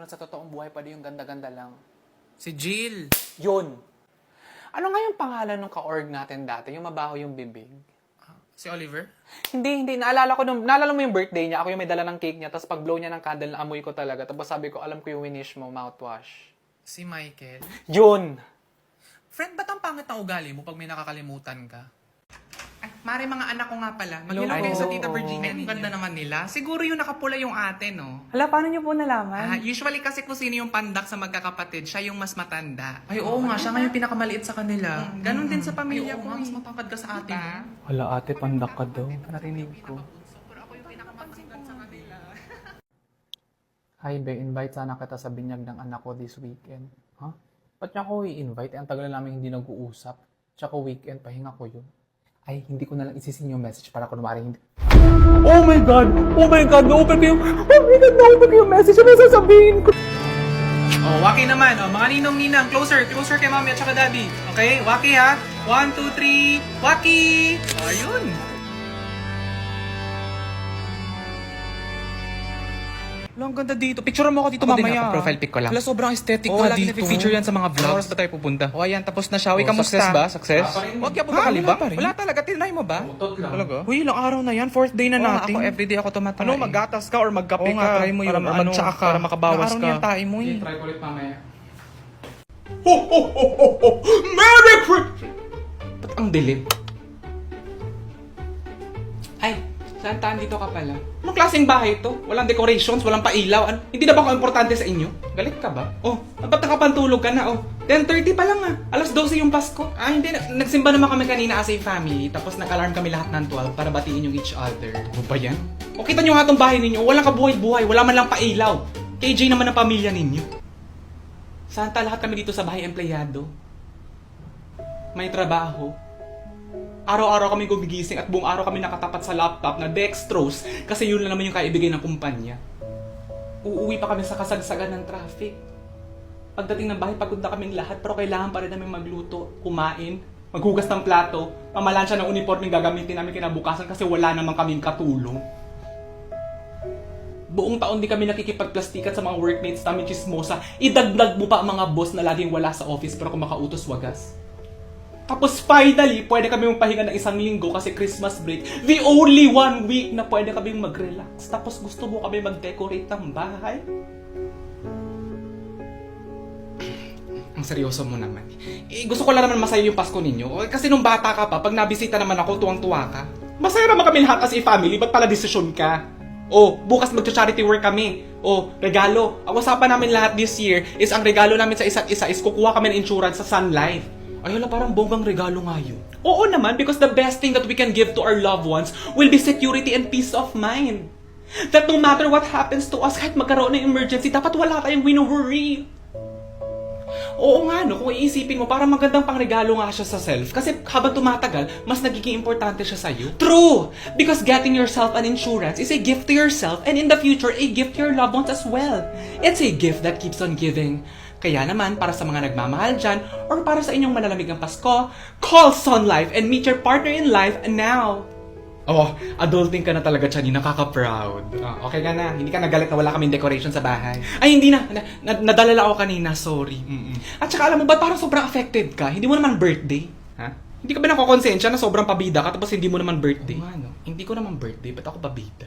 na sa totoong buhay pa din yung ganda-ganda lang. Si Jill. Yun. Ano nga yung pangalan ng ka-org natin dati? Yung mabaho yung bibig? Si Oliver? Hindi. Naalala mo yung birthday niya. Ako yung may dala ng cake niya. Tapos pag-blow niya ng candle, naamoy ko talaga. Tapos sabi ko, alam ko yung winish mo, mouthwash. Si Michael? Yun! Friend, ba't ang pangit na ugali mo pag may nakakalimutan ka? Ay, Mare, mga anak ko nga pala. Mag-hello Hello. kayo sa Tita Virginia. Ang ganda naman nila. Siguro yung nakapula yung ate, no? Hala, paano niyo po nalaman? Usually kasi kung sino yung pandak sa magkakapatid, siya yung mas matanda. Ay, oo nga, siya nga yung pinakamaliit sa kanila. Ganon din sa pamilya ko. Mas matangkad ka sa ate mo. Hala ate, pandak ka daw. Narinig ko. Pero ako yung pinakamatangkad sa kanila. Hi, Be. Invite sana kita sa binyag ng anak ko this weekend. Ha? Ba't niya ako i-invite? Ang tagal na namin hindi nag-uusap. Tsaka weekend, pahinga ko yun. Ay, hindi ko na lang isisin yung message para kunwari hindi. Oh my God! Oh my God! Na-open ko yung message. Ano sasabihin ko? Oh, Waki naman. Oh, mga ninong-ninang. Closer kay mami at saka daddy. Okay? Waki ha? 1, 2, 3. Waki! Oh, ayun. Wala, ang ganda dito. Picture mo ako dito Ako din, mamaya. profile pic ko lang. Wala, sobrang aesthetic Oo, ka lagi dito. na-feature yan sa mga vlogs. Oras ba tayo pupunta? Oh, ayan. Tapos na siya. Uy, Oh, kamusta? success ba? Success? Huwag ka punta kalibang? Wala talaga. Tinry mo ba? Utot lang. Talaga? Uy, ilang araw na yan. 4th day na natin. Ako, everyday ako tumatay. Ano, maggatas ka or magkape Oo nga, ka? try mo yun. Para, Ano, magtsaka ka. para makabawas Ilang araw ka. na yan tayo mo eh. Try ko ulit mamaya. Merry Christmas! Ba't ang dilim? Ay, saan taan dito ka pala? Anong klaseng bahay ito? Walang decorations, walang pailaw. Ano? Hindi na ba ako importante sa inyo? Galit ka ba? Oh, ba't nakapantulog ka na? Oh, 10:30 pa lang ah. Alas 12 yung Pasko. Ah, hindi. Nagsimba naman kami kanina as a family. Tapos nag-alarm kami lahat ng 12 para batiin yung each other. Ano ba yan? O kita nyo nga itong bahay ninyo. Walang kabuhay-buhay. Wala man lang pailaw. KJ naman ang pamilya ninyo. Santa lahat kami dito sa bahay empleyado. May trabaho. Araw-araw kami gumigising at buong araw kami nakatapat sa laptop na dextrose kasi yun lang naman yung kaibigay ng kumpanya. Uuwi pa kami sa kasagsagan ng traffic. Pagdating ng bahay, pagod na kaming lahat pero kailangan pa rin namin magluto, kumain, maghugas ng plato, pamalansya ng uniformeng gagamitin namin kinabukasan kasi wala naman kaming katulong. Buong taon di kami nakikipagplastikan sa mga workmates namin chismosa. Idagdag mo pa ang mga boss na laging wala sa office pero kung makautos wagas. Tapos finally, pwede kami magpahinga ng 1 linggo kasi Christmas break. The only 1 week na pwede kami mag-relax. Tapos gusto mo kami mag-decorate ng bahay? Ang seryoso mo naman. Gusto ko lang naman masaya yung Pasko ninyo. Kasi nung bata ka pa, pag nabisita naman ako, tuwang-tuwa ka. Masaya naman kami lahat as a family. Ba't pala desisyon ka? Oh, bukas magcha-charity work kami. Oh, regalo. Ang usapan namin lahat this year is ang regalo namin sa isa't isa is kukuha kami ng insurance sa Sun Life. Ay, wala, parang bonggang regalo nga yun. Oo naman, because the best thing that we can give to our loved ones will be security and peace of mind. That no matter what happens to us, kahit magkaroon ng emergency, dapat wala tayong wino-worry. Oo nga, no, kung iisipin mo, parang magandang pangregalo nga siya sa self. Kasi habang tumatagal, mas nagiging importante siya sa'yo. True! Because getting yourself an insurance is a gift to yourself and in the future, a gift to your loved ones as well. It's a gift that keeps on giving. Kaya naman, para sa mga nagmamahal dyan, or para sa inyong malalamig ang Pasko, call Sun Life and meet your partner in life now! Oh, adulting ka na talaga, Chani. Nakaka-proud. Oh, okay ka na. Hindi ka nagalit na wala kaming decoration sa bahay. Ay, hindi na. Nadalala ako kanina. Sorry. At saka alam mo ba, parang sobrang affected ka. Hindi mo naman birthday. Ha? Hindi ka ba nakokonsensya na sobrang pabida ka tapos hindi mo naman birthday? Ano? Hindi ko naman birthday. Ba't ako pabida?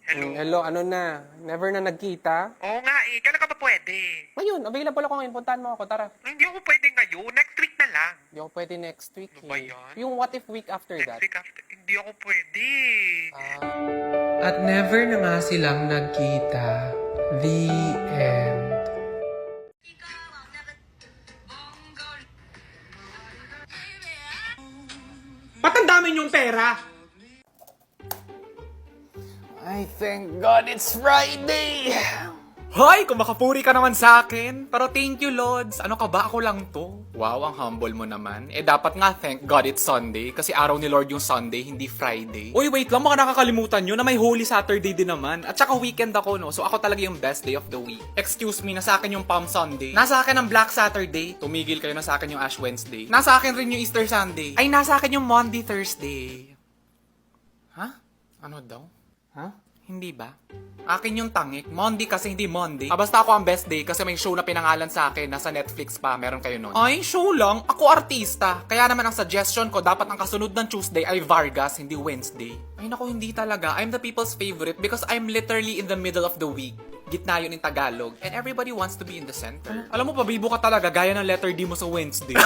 Hello, ano na? Never na nagkita? Oo nga eh, kailan ka ba pwede? Ngayon, available ako ngayon. Puntahan mo ako, tara. Hindi ako pwede ngayon, next week na lang. Hindi ako pwede next week. Ano ba eh. yan? Yung what if week after Next that? week after, hindi ako pwede. At never na nga silang nagkita. The end. Ba't ang dami niyong pera? I thank God it's Friday! Hoy, kung makapuri ka naman sa akin. Pero thank you, Lods. Ano ka ba? Ako lang to. Wow, ang humble mo naman. Dapat nga thank God it's Sunday. Kasi araw ni Lord yung Sunday, hindi Friday. Uy, wait lang. Baka nakakalimutan nyo na may Holy Saturday din naman. At saka weekend ako, no? So ako talaga yung best day of the week. Excuse me, nasa akin yung Palm Sunday. Nasa akin ang Black Saturday. Tumigil kayo, nasa akin yung Ash Wednesday. Nasa akin rin yung Easter Sunday. Ay, nasa akin yung Monday Thursday. Ha? Ano daw? Ha? Hindi ba? Akin yung tangik. Monday kasi hindi Monday. Basta ako ang best day kasi may show na pinangalan sa akin. Nasa Netflix pa. Meron kayo nun. Ay, show lang? Ako artista. Kaya naman ang suggestion ko, dapat ang kasunod ng Tuesday ay Vargas, hindi Wednesday. Ay naku, hindi talaga. I'm the people's favorite because I'm literally in the middle of the week. Gitna yun in Tagalog. And everybody wants to be in the center. Alam mo, pabibo ka talaga. Gaya ng letter D mo sa Wednesday.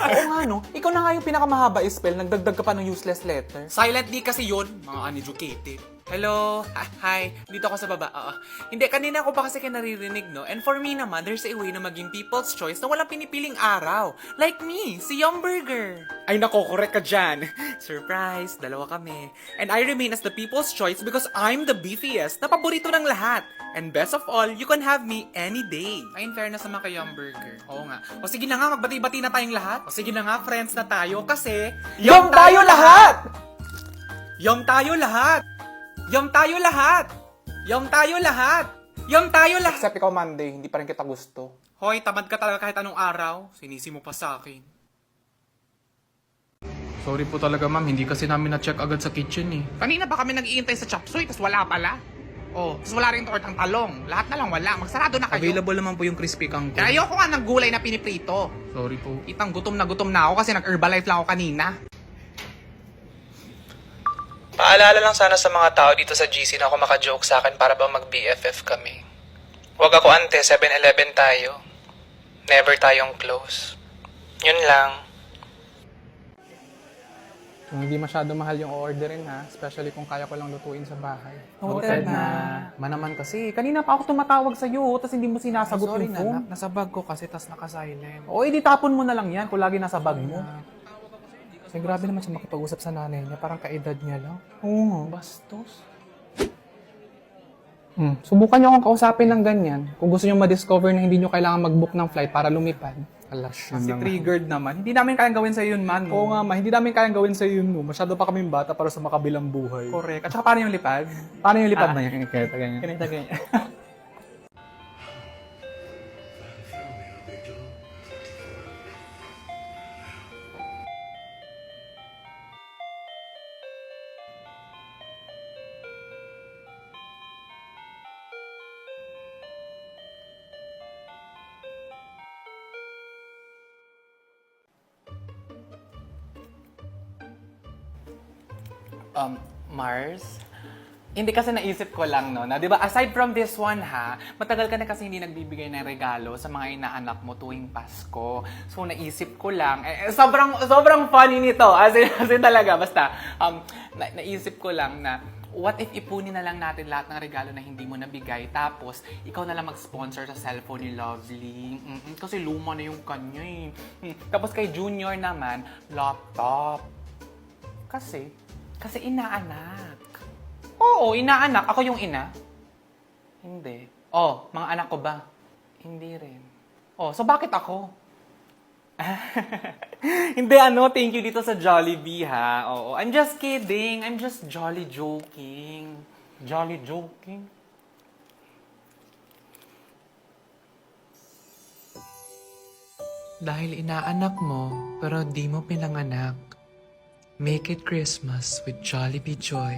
Oo nga, no? Ikaw na nga yung pinakamahaba spell, nagdagdag ka pa ng useless letter. Silent D kasi yun, mga uneducated. Hello? Hi. Dito ako sa baba. Oo. Hindi, kanina ko pa kasi kayo naririnig, no? And for me naman, there's a way na maging people's choice na walang pinipiling araw. Like me, si Yum Burger. Ay nako, correct ka dyan. Surprise, dalawa kami. And I remain as the people's choice because I'm the beefiest na paborito ng lahat. And best of all, you can have me any day. Ay, in fairness naman kay Yum Burger. Oo nga. O sige na nga, magbati-bati na tayong lahat. O sige na nga, friends na tayo kasi... Yum tayo lahat! Yum tayo lahat! Yum tayo lahat! Yum tayo lahat! Yum tayo lahat! Except ikaw Monday, hindi pa rin kita gusto. Hoy, tamad ka talaga kahit anong araw. Sinisi mo pa sa akin. Sorry po talaga ma'am, hindi kasi namin na-check agad sa kitchen eh. Kanina ba kami nag-iintay sa chop suey, tas wala pala? Oh, tas wala rin tortang talong. Lahat na lang wala. Magsarado na kayo. Available naman po yung crispy kangkong. Kaya ayoko nga ng gulay na piniprito. Sorry po. Kitang gutom na ako kasi nag-Herbalife lang ako kanina. Paalala lang sana sa mga tao dito sa GC na ako maka-joke sa akin para bang mag-BFF kami. Huwag ako ante, 7-Eleven tayo. Never tayong close. Yun lang. Kung hindi masyado mahal yung orderin ha, especially kung kaya ko lang lutuin sa bahay. Noted na. Manaman kasi, kanina pa ako tumatawag sa'yo, tapos hindi mo sinasagot Sorry yung phone. na, nasa bag ko kasi tas naka-silent. O, edi tapon mo na lang yan kung lagi nasa bag mo. Kasi grabe naman siya makipag-usap sa nanay niya, parang kaedad niya lang. Oo, bastos. Subukan niyo akong kausapin ng ganyan. Kung gusto niyo ma-discover na hindi niyo kailangan mag-book ng flight para lumipad. Alas yun Kasi naman. triggered naman. Hindi namin kayang gawin sa yun, man. Oo nga ma, hindi namin kayang gawin sa yun mo. Masyado pa kaming bata para sa makabilang buhay. Correct. At saka paano yung lipad? Paano yung lipad na yan? Kaya ganyan. Ganito, ganyan. Mars? Hindi kasi naisip ko lang, no, na 'di ba aside from this one ha, matagal ka na kasi hindi nagbibigay ng regalo sa mga inaanak mo tuwing Pasko. So naisip ko lang, sobrang funny nito. As in talaga, basta naisip ko lang na what if ipunin na lang natin lahat ng regalo na hindi mo nabigay tapos ikaw na lang mag-sponsor sa cellphone ni Lovely. Kasi luma na yung kanya eh. Tapos kay Junior naman, laptop. Kasi inaanak. Oo, inaanak. Ako yung ina? Hindi. Oh, mga anak ko ba? Hindi rin. Oh, so bakit ako? Hindi thank you dito sa Jollibee ha. Oo, I'm just kidding. I'm just jolly joking. Jolly joking. Dahil inaanak mo, pero di mo pinanganak. Make it Christmas with Jollibee Joy.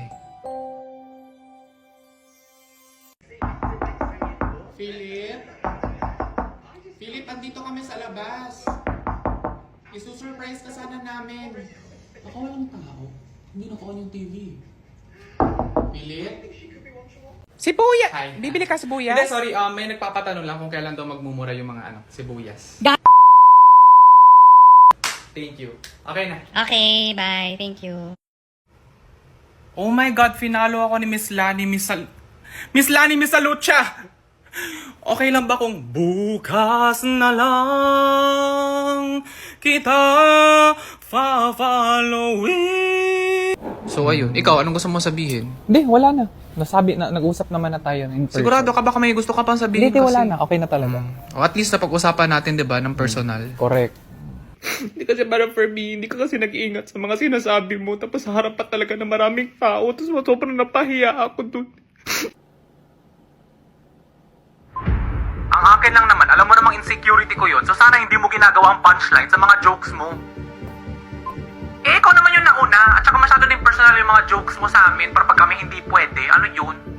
Philip, andito kami sa labas. Isusurprise ka sana namin. Ako walang tao. Hindi na yung TV. Philip? Sibuyas! Hi. Bibili ka sibuyas? Hindi, sorry. May nagpapatanong lang kung kailan daw magmumura yung mga sibuyas. Thank you. Okay na. Okay, bye. Thank you. Oh my God, finalo ako ni Miss Lani Misalucha! Okay lang ba kung bukas na lang kita fa-following? So ayun, ikaw, anong gusto mo sabihin? Hindi, wala na. Nag-usap naman na tayo in person. Sigurado ka ba may gusto ka pang sabihin? Hindi, wala na. Okay na talaga. O at least napag-usapan natin, di ba, ng personal. Correct. Hindi kasi para for me, hindi ka kasi nag-iingat sa mga sinasabi mo. Tapos sa harap pa talaga ng maraming tao. Tapos sobrang napahiya ako dun. Ang akin lang naman, alam mo namang insecurity ko yun, so sana hindi mo ginagawa ang punchline sa mga jokes mo. Eh, ikaw naman yung nauna, at At saka masyado din personal yung mga jokes mo sa amin para pag kami hindi pwede. Ano yun?